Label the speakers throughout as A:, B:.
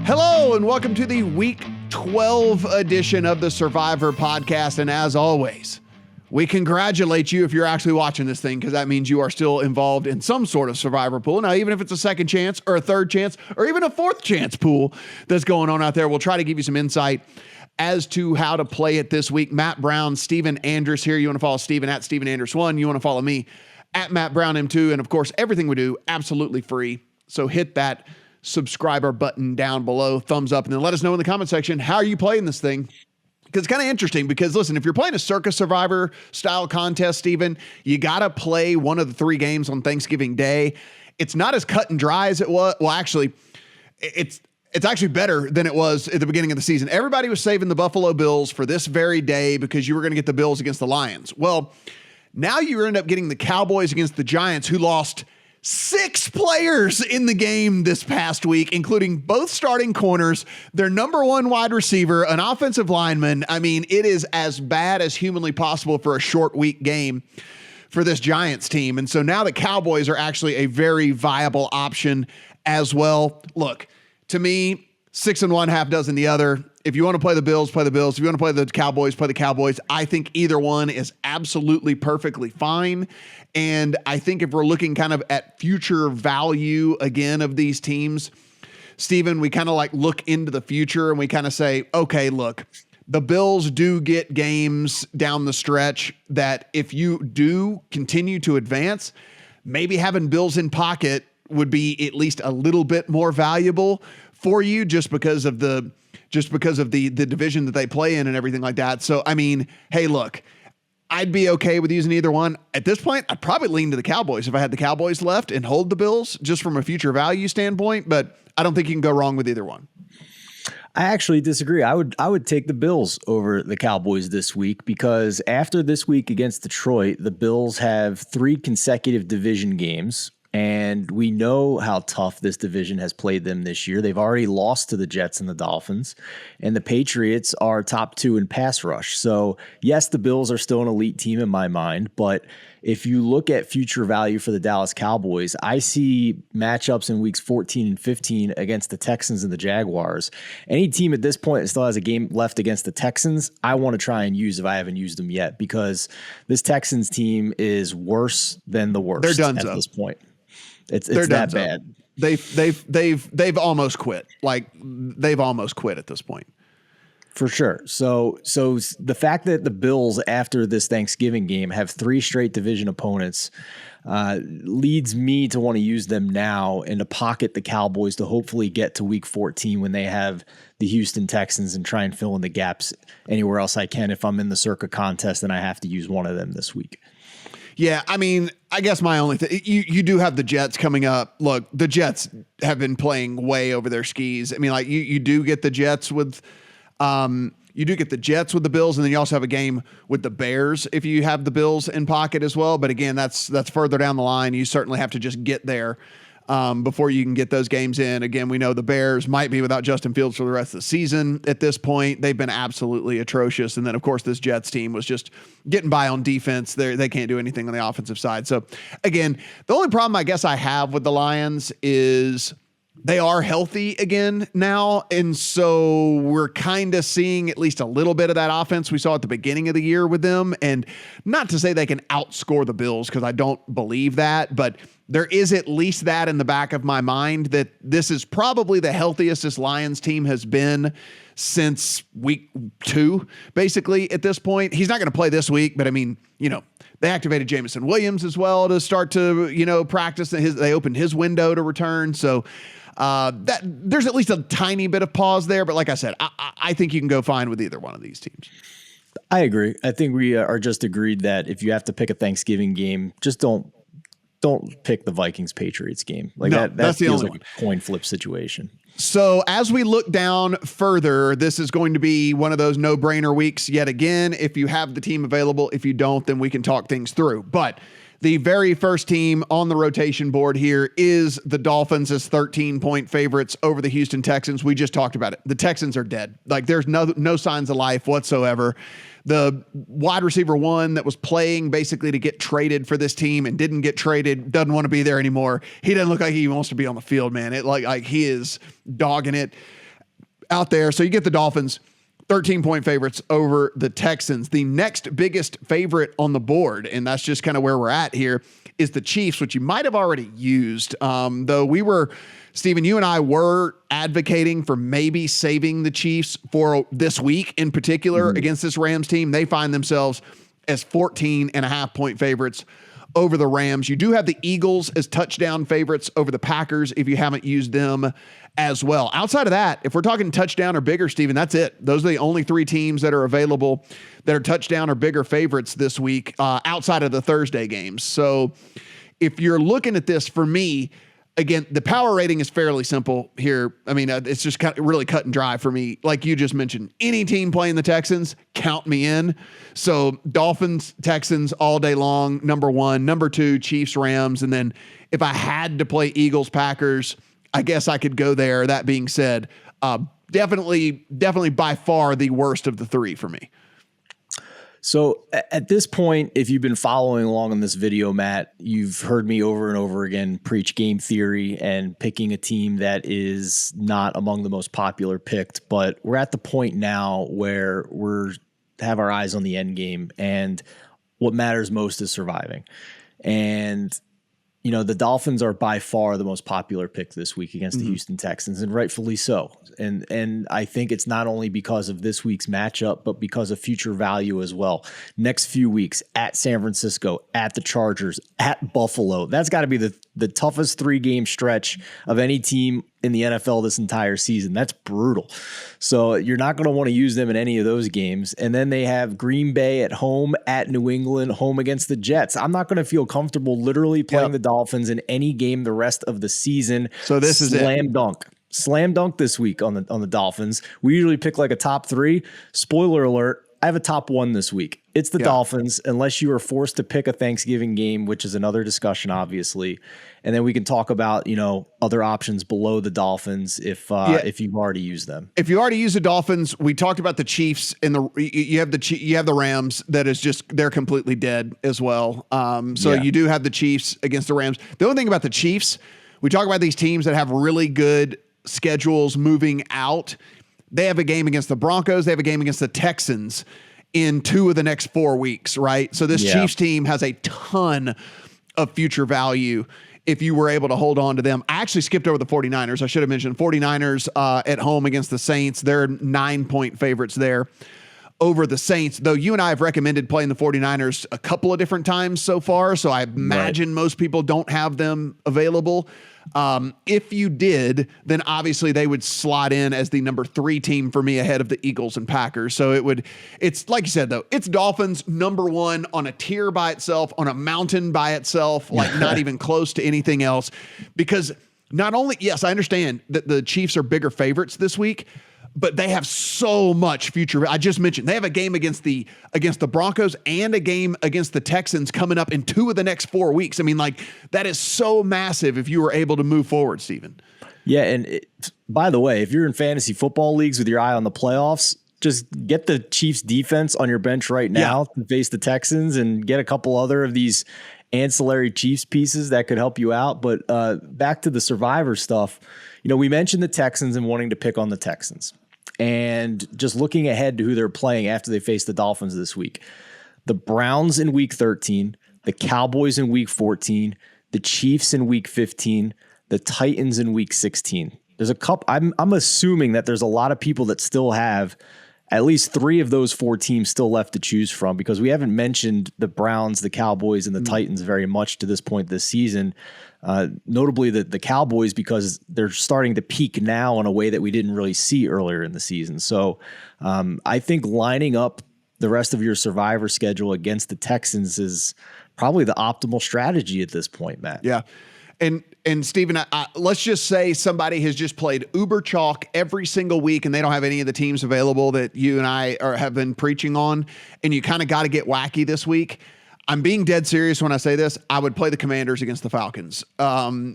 A: Hello and welcome to the Week 12 edition of the Survivor Podcast. And as always, we congratulate you if you're actually watching this thing, because that means you are still involved in some sort of Survivor pool. Now, even if it's a second chance or a third chance or even a fourth chance pool that's going on out there, we'll try to give you some insight as to how to play it this week. Matt Brown, Steven Andrus here. You want to follow Steven at Steven Andrus1. You want to follow me at Matt Brown M2. And of course, everything we do absolutely free. So hit that subscriber button down below, thumbs up, and then let us know in the comment section, how are you playing this thing? Because it's kind of interesting because, listen, if you're playing a Circus Survivor style contest, Steven, you got to play one of the 3 games on Thanksgiving Day. It's not as cut and dry as it was. Well, actually, it's actually better than it was at the beginning of the season. Everybody was saving the Buffalo Bills for this very day because you were going to get the Bills against the Lions. Well, now you end up getting the Cowboys against the Giants, who lost 6 players in the game this past week, including both starting corners, their number 1 wide receiver, an offensive lineman. I mean, it is as bad as humanly possible for a short week game for this Giants team. And so now the Cowboys are actually a very viable option as well. Look, to me, 6 and 1, half dozen the other. If you want to play the Bills, play the Bills. If you want to play the Cowboys, play the Cowboys. I think either one is absolutely perfectly fine. And I think if we're looking kind of at future value again of these teams, Steven, we kind of like look into the future and we kind of say, okay, look, the Bills do get games down the stretch that if you do continue to advance, maybe having Bills in pocket would be at least a little bit more valuable for you just because of the division that they play in and everything like that. So, I mean, hey, look, I'd be okay with using either one. At this point, I'd probably lean to the Cowboys if I had the Cowboys left and hold the Bills just from a future value standpoint, but I don't think you can go wrong with either one.
B: I actually disagree. I would take the Bills over the Cowboys this week because after this week against Detroit, the Bills have 3 consecutive division games. And we know how tough this division has played them this year. They've already lost to the Jets and the Dolphins, and the Patriots are top 2 in pass rush. So yes, the Bills are still an elite team in my mind, but if you look at future value for the Dallas Cowboys, I see matchups in weeks 14 and 15 against the Texans and the Jaguars. Any team at this point that still has a game left against the Texans, I want to try and use if I haven't used them yet, because this Texans team is worse than the worst.
A: They're done
B: at
A: so.
B: This point. It's that bad.
A: They've almost quit. Like they've almost quit at this point.
B: For sure. So the fact that the Bills after this Thanksgiving game have 3 straight division opponents leads me to want to use them now and to pocket the Cowboys to hopefully get to week 14 when they have the Houston Texans and try and fill in the gaps anywhere else I can if I'm in the Circa contest and I have to use one of them this week.
A: Yeah, I mean, I guess my only thing, you do have the Jets coming up. Look, the Jets have been playing way over their skis. I mean, like you do get the Jets with, the Bills, and then you also have a game with the Bears if you have the Bills in pocket as well. But again, that's further down the line. You certainly have to just get there before you can get those games in. Again, we know the Bears might be without Justin Fields for the rest of the season at this point. They've been absolutely atrocious. And then, of course, this Jets team was just getting by on defense. They can't do anything on the offensive side. So, again, the only problem I guess I have with the Lions is they are healthy again now. And so we're kind of seeing at least a little bit of that offense we saw at the beginning of the year with them. And not to say they can outscore the Bills, because I don't believe that, but there is at least that in the back of my mind that this is probably the healthiest this Lions team has been since week 2, basically at this point. He's not going to play this week, but I mean, they activated Jameson Williams as well to start to, practice. They opened his window to return. So that there's at least a tiny bit of pause there. But like I said, I think you can go fine with either one of these teams.
B: I agree. I think we are just agreed that if you have to pick a Thanksgiving game, just don't pick the Vikings-Patriots game. Like that feels like a coin flip situation.
A: So as we look down further, this is going to be one of those no-brainer weeks yet again. If you have the team available, if you don't, then we can talk things through. But the very first team on the rotation board here is the Dolphins as 13-point favorites over the Houston Texans. We just talked about it. The Texans are dead. Like there's no signs of life whatsoever. The wide receiver 1 that was playing basically to get traded for this team and didn't get traded, doesn't want to be there anymore. He doesn't look like he wants to be on the field, man. Like he is dogging it. out there. So you get the Dolphins 13-point favorites over the Texans. The next biggest favorite on the board, and that's just kind of where we're at here, is the Chiefs, which you might have already used. Though Steven, you and I were advocating for maybe saving the Chiefs for this week in particular against this Rams team. They find themselves as 14.5-point favorites over the Rams. You do have the Eagles as touchdown favorites over the Packers if you haven't used them as well. Outside of that, if we're talking touchdown or bigger, Steven, that's it. Those are the only three teams that are available that are touchdown or bigger favorites this week outside of the Thursday games. So if you're looking at this, for me, again, the power rating is fairly simple here. I mean, it's just kind of really cut and dry for me. Like you just mentioned, any team playing the Texans, count me in. So Dolphins, Texans all day long, number one. Number two, Chiefs, Rams. And then if I had to play Eagles, Packers, I guess I could go there. That being said, definitely by far the worst of the three for me.
B: So at this point, if you've been following along in this video, Matt, you've heard me over and over again preach game theory and picking a team that is not among the most popular picked. But we're at the point now where we're have our eyes on the end game, and what matters most is surviving. And you know, the Dolphins are by far the most popular pick this week against the Houston Texans, and rightfully so. And I think it's not only because of this week's matchup, but because of future value as well. Next few weeks at San Francisco, at the Chargers, at Buffalo. That's got to be the toughest 3-game stretch of any team in the NFL this entire season. That's brutal. So you're not going to want to use them in any of those games. And then they have Green Bay at home, at New England, home against the Jets. I'm not going to feel comfortable literally playing the Dolphins in any game the rest of the season.
A: So this is it.
B: Slam dunk this week on the Dolphins. We usually pick like a top 3. Spoiler alert, I have a top 1 this week. It's the Dolphins, unless you are forced to pick a Thanksgiving game, which is another discussion, obviously. And then we can talk about, you know, other options below the Dolphins if you've already used them. If
A: you already used the Dolphins, we talked about the Chiefs and you have the Rams that is just, they're completely dead as well. You do have the Chiefs against the Rams. The only thing about the Chiefs, we talk about these teams that have really good schedules moving out. They have a game against the Broncos. They have a game against the Texans in 2 of the next 4 weeks, right? So this Chiefs team has a ton of future value if you were able to hold on to them. I actually skipped over the 49ers. I should have mentioned 49ers at home against the Saints. They're 9-point favorites there over the Saints, though you and I have recommended playing the 49ers a couple of different times so far, so I imagine most people don't have them available. If you did, then obviously they would slot in as the number 3 team for me ahead of the Eagles and Packers. So it's like you said, though, it's Dolphins number 1 on a tier by itself, on a mountain by itself, like not even close to anything else. Because not only, yes, I understand that the Chiefs are bigger favorites this week, but they have so much future. I just mentioned they have a game against the Broncos and a game against the Texans coming up in 2 of the next 4 weeks. I mean, like, that is so massive if you were able to move forward, Steven.
B: Yeah, and by the way, if you're in fantasy football leagues with your eye on the playoffs, just get the Chiefs defense on your bench right now to face the Texans, and get a couple other of these ancillary Chiefs pieces that could help you out. But back to the survivor stuff, you know, we mentioned the Texans and wanting to pick on the Texans. And just looking ahead to who they're playing after they face the Dolphins this week. The Browns in week 13, the Cowboys in week 14, the Chiefs in week 15, the Titans in week 16. There's a couple. I'm assuming that there's a lot of people that still have at least 3 of those 4 teams still left to choose from, because we haven't mentioned the Browns, the Cowboys, and the Titans very much to this point this season. Notably the Cowboys, because they're starting to peak now in a way that we didn't really see earlier in the season. So I think lining up the rest of your survivor schedule against the Texans is probably the optimal strategy at this point, Matt.
A: Yeah. And Steven, let's just say somebody has just played uber chalk every single week and they don't have any of the teams available that you and I have been preaching on, and you kind of got to get wacky this week. I'm being dead serious when I say this. I would play the Commanders against the Falcons.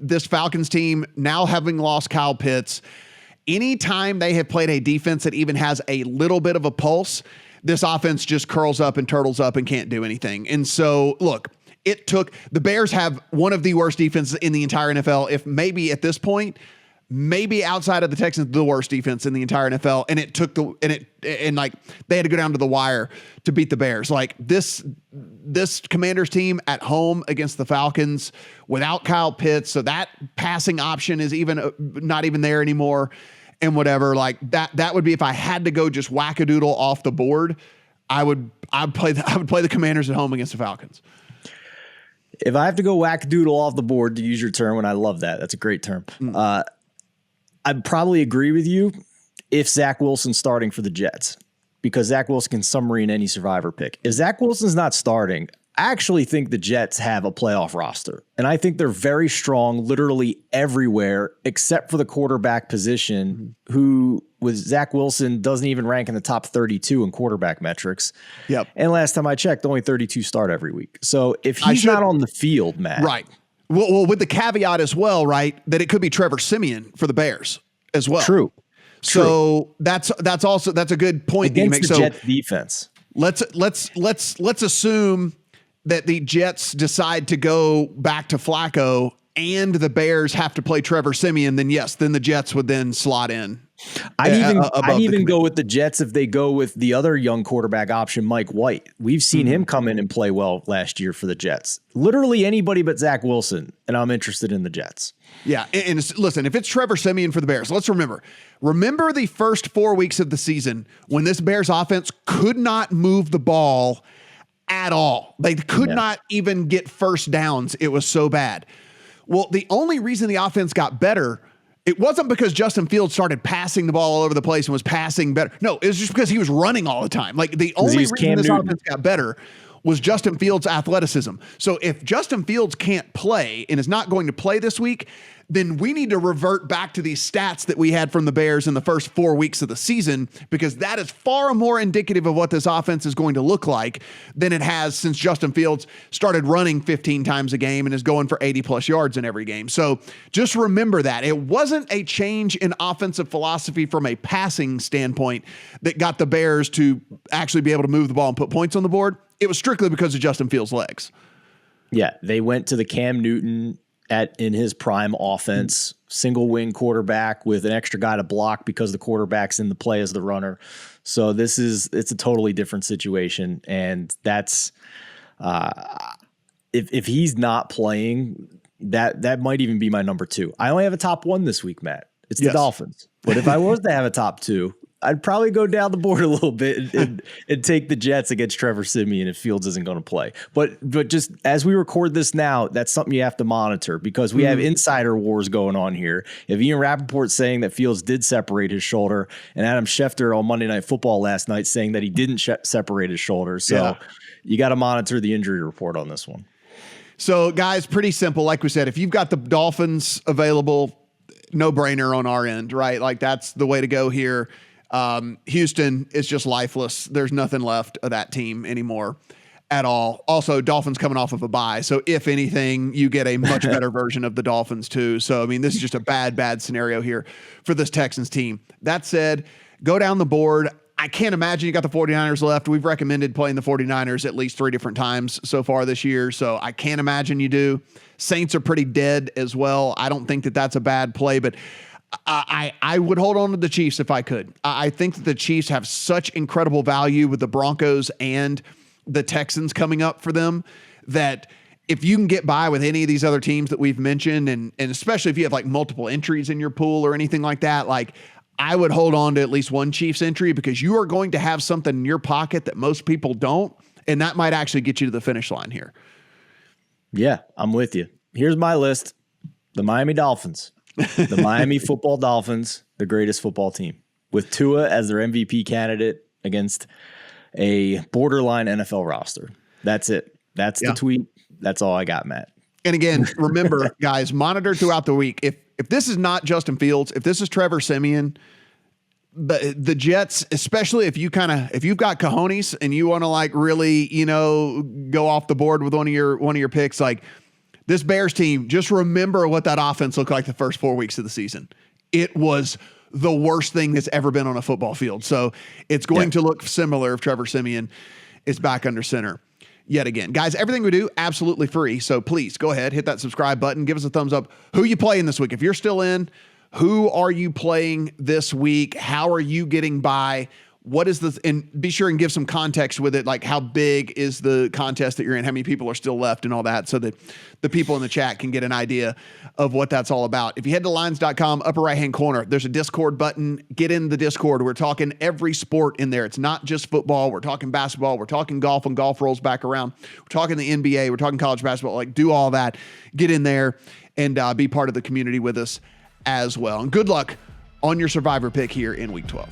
A: This Falcons team, now having lost Kyle Pitts, anytime they have played a defense that even has a little bit of a pulse, this offense just curls up and turtles up and can't do anything. And so, look, the Bears have one of the worst defenses in the entire NFL, if maybe at this point, maybe outside of the Texans, the worst defense in the entire NFL. And it took they had to go down to the wire to beat the Bears. Like this Commanders team at home against the Falcons without Kyle Pitts. So that passing option is not even there anymore and whatever. Like that would be, if I had to go just wackadoodle off the board, I would play the Commanders at home against the Falcons.
B: If I have to go wackadoodle off the board, to use your term, and I love that, that's a great term. I'd probably agree with you if Zach Wilson's starting for the Jets, because Zach Wilson can submarine any survivor pick. If Zach Wilson's not starting, I actually think the Jets have a playoff roster, and I think they're very strong literally everywhere except for the quarterback position, who with Zach Wilson doesn't even rank in the top 32 in quarterback metrics.
A: Yep.
B: And last time I checked, only 32 start every week. So if he's not on the field, Matt.
A: Right. Well, with the caveat as well, right, that it could be Trevor Siemian for the Bears as well.
B: True.
A: So that's a good point
B: against
A: that you make.
B: The Jets defense.
A: Let's assume that the Jets decide to go back to Flacco and the Bears have to play Trevor Siemian, then the Jets would then slot in.
B: I'd even go with the Jets if they go with the other young quarterback option, Mike White. We've seen him come in and play well last year for the Jets. Literally anybody but Zach Wilson, and I'm interested in the Jets.
A: Yeah, and listen, if it's Trevor Siemian for the Bears, let's remember the first 4 weeks of the season when this Bears offense could not move the ball at all. They could not even get first downs. It was so bad. Well, the only reason the offense got better, it wasn't because Justin Fields started passing the ball all over the place and was passing better. No, it was just because he was running all the time. Like the only reason this offense got better was Justin Fields' athleticism. So if Justin Fields can't play and is not going to play this week, then we need to revert back to these stats that we had from the Bears in the first 4 weeks of the season, because that is far more indicative of what this offense is going to look like than it has since Justin Fields started running 15 times a game and is going for 80 plus yards in every game. So just remember that it wasn't a change in offensive philosophy from a passing standpoint that got the Bears to actually be able to move the ball and put points on the board. It was strictly because of Justin Fields' legs.
B: Yeah, they went to the Cam Newton in his prime offense, single wing quarterback with an extra guy to block because the quarterback's in the play as the runner. So it's a totally different situation. And that's, if he's not playing, that might even be my number two. I only have a top one this week, Matt. It's the Dolphins. But if I was to have a top two, I'd probably go down the board a little bit and take the Jets against Trevor Siemian if Fields isn't going to play. But just as we record this now, that's something you have to monitor, because we have insider wars going on here. If Ian Rappaport's saying that Fields did separate his shoulder, and Adam Schefter on Monday Night Football last night saying that he didn't separate his shoulder. So you got to monitor the injury report on this one.
A: So guys, pretty simple. Like we said, if you've got the Dolphins available, no brainer on our end, right? Like that's the way to go here. Houston is just lifeless. There's nothing left of that team anymore at all. Also, Dolphins coming off of a bye. So if anything, you get a much better version of the Dolphins too. So, I mean, this is just a bad scenario here for this Texans team. That said, go down the board. I can't imagine you got the 49ers left. We've recommended playing the 49ers at least 3 different times so far this year. So I can't imagine you do. Saints are pretty dead as well. I don't think that that's a bad play, but I would hold on to the Chiefs if I could. I think that the Chiefs have such incredible value with the Broncos and the Texans coming up for them that if you can get by with any of these other teams that we've mentioned, and especially if you have like multiple entries in your pool or anything like that, like I would hold on to at least one Chiefs entry, because you are going to have something in your pocket that most people don't, and that might actually get you to the finish line here.
B: Yeah, I'm with you. Here's my list. The Miami Dolphins. The Miami football Dolphins, the greatest football team, with Tua as their MVP candidate against a borderline NFL roster. That's it. That's the tweet. That's all I got, Matt.
A: And again, remember, guys, monitor throughout the week. If this is not Justin Fields, if this is Trevor Siemian, the Jets, especially if you've got cojones and you want to like really, go off the board with one of your picks, like this Bears team, just remember what that offense looked like the first 4 weeks of the season. It was the worst thing that's ever been on a football field. So it's going to look similar if Trevor Siemian is back under center yet again. Guys, everything we do, absolutely free. So please go ahead, hit that subscribe button, give us a thumbs up. Who you playing this week? If you're still in, Who are you playing this week? How are you getting by? What is the, and be sure and give some context with it, like how big is the contest that you're in, how many people are still left and all that, so that the people in the chat can get an idea of what that's all about. If you head to lines.com, upper right-hand corner, there's a Discord button. Get in the Discord. We're talking every sport in there. It's not just football. We're talking basketball. We're talking golf when golf rolls back around. We're talking the NBA. We're talking college basketball. Like, do all that. Get in there and be part of the community with us as well. And good luck on your survivor pick here in week 12.